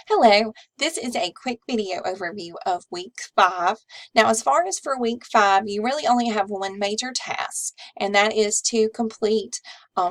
Hello, this is a quick video overview of week 5. Now, as far as for week 5, you really only have one major task, and that is to complete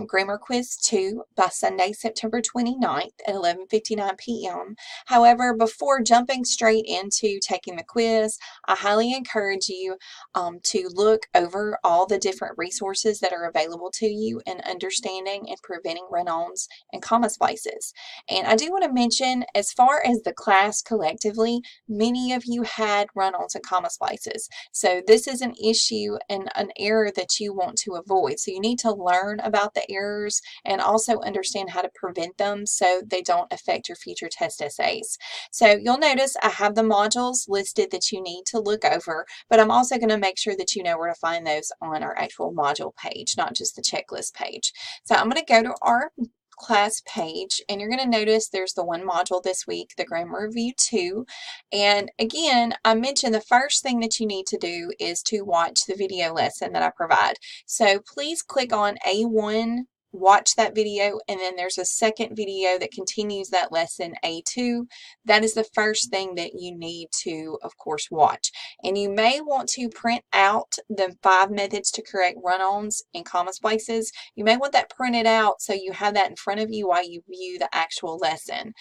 Grammar Quiz 2 by Sunday, September 29th at 11:59 p.m. However, before jumping straight into taking the quiz, I highly encourage you to look over all the different resources that are available to you in understanding and preventing run-ons and comma splices. And I do want to mention, as far as the class collectively, many of you had run-ons and comma splices. So this is an issue and an error that you want to avoid. So you need to learn about the errors and also understand how to prevent them so they don't affect your future test essays. So you'll notice I have the modules listed that you need to look over, but I'm also going to make sure that you know where to find those on our actual module page, not just the checklist page. So I'm going to go to our class page, and you're going to notice there's the one module this week, the Grammar Review 2. And again, I mentioned the first thing that you need to do is to watch the video lesson that I provide. So please click on A1, watch that video, and then there's a second video that continues that lesson, A2. That is the first thing that you need to, of course, watch. And you may want to print out the 5 methods to correct run-ons and comma splices. You may want that printed out so you have that in front of you while you view the actual lesson.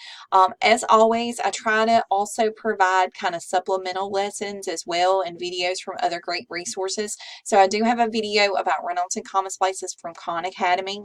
As always, I try to also provide kind of supplemental lessons as well and videos from other great resources. So I do have a video about run-ons and comma splices from Khan Academy.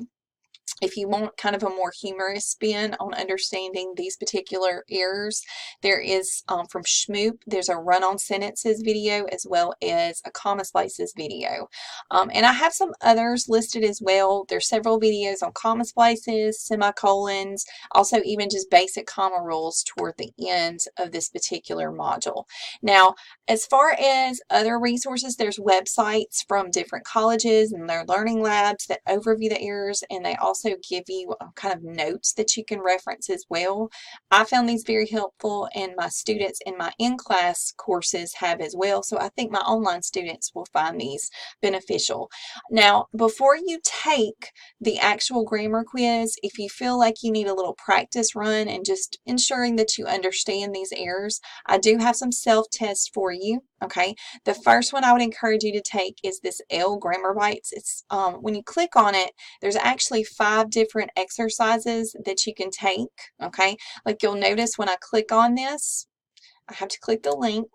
If you want kind of a more humorous spin on understanding these particular errors, there is from Shmoop, there's a run-on sentences video as well as a comma splices video. And I have some others listed as well. There's several videos on comma splices, semicolons, also even just basic comma rules toward the end of this particular module. Now, as far as other resources, there's websites from different colleges and their learning labs that overview the errors, and they also give you kind of notes that you can reference as well. I found these very helpful, and my students in my in-class courses have as well, so I think my online students will find these beneficial. Now, before you take the actual grammar quiz, if you feel like you need a little practice run and just ensuring that you understand these errors, I do have some self-tests for you. Okay, the first one I would encourage you to take is this L Grammar Bites. It's when you click on it, there's actually 5 different exercises that you can take. Okay, like you'll notice when I click on this, I have to click the link,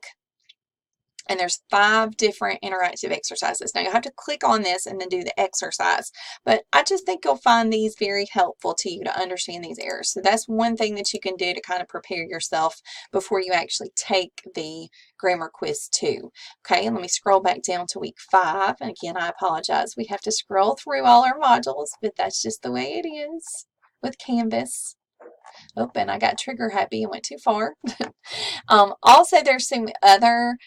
and there's 5 different interactive exercises. Now, you'll have to click on this and then do the exercise, but I just think you'll find these very helpful to you to understand these errors. So that's one thing that you can do to kind of prepare yourself before you actually take the Grammar Quiz 2. Okay, let me scroll back down to week 5. And again, I apologize. We have to scroll through all our modules, but that's just the way it is with Canvas. Oh, and I got trigger happy and went too far. Also, there's some other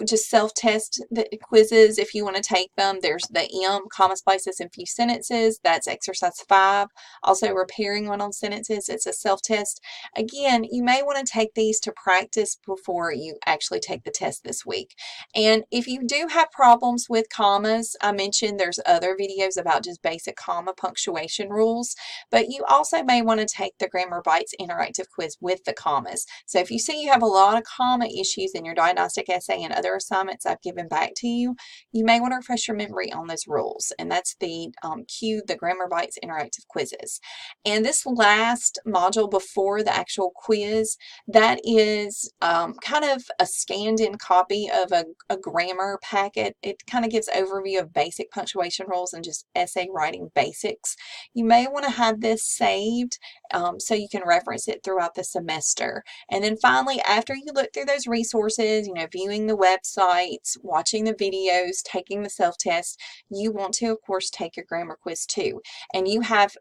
just self-test quizzes if you want to take them. There's the M, comma splices and few sentences. That's exercise 5. Also, repairing run-on sentences. It's a self-test. Again, you may want to take these to practice before you actually take the test this week. And if you do have problems with commas, I mentioned there's other videos about just basic comma punctuation rules, but you also may want to take the Grammar Bites interactive quiz with the commas. So if you see you have a lot of comma issues in your diagnostic essay and other assignments I've given back to you, you may want to refresh your memory on those rules. And that's the the Grammar Bites interactive quizzes. And this last module before the actual quiz, that is kind of a scanned-in copy of a grammar packet. It kind of gives overview of basic punctuation rules and just essay writing basics. You may want to have this saved so you can reference it throughout the semester. And then finally, after you look through those resources, viewing the websites, watching the videos, taking the self-test, you want to, of course, take your grammar quiz 2. And you have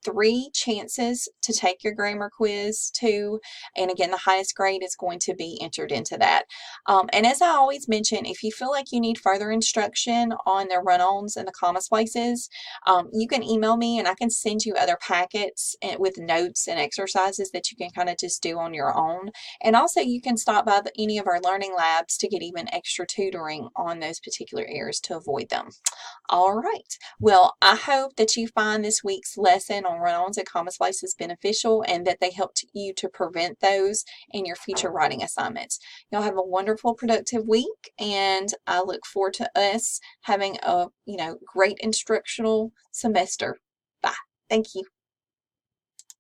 3 chances to take your grammar quiz 2. And again, the highest grade is going to be entered into that. And as I always mention, if you feel like you need further instruction on the run-ons and the comma splices, you can email me and I can send you other packets with notes and exercises that you can kind of just do on your own. And also you can stop by any of our learning labs perhaps to get even extra tutoring on those particular errors to avoid them. All right. Well, I hope that you find this week's lesson on run-ons and comma splices beneficial and that they helped you to prevent those in your future writing assignments. Y'all have a wonderful, productive week, and I look forward to us having a, great instructional semester. Bye. Thank you.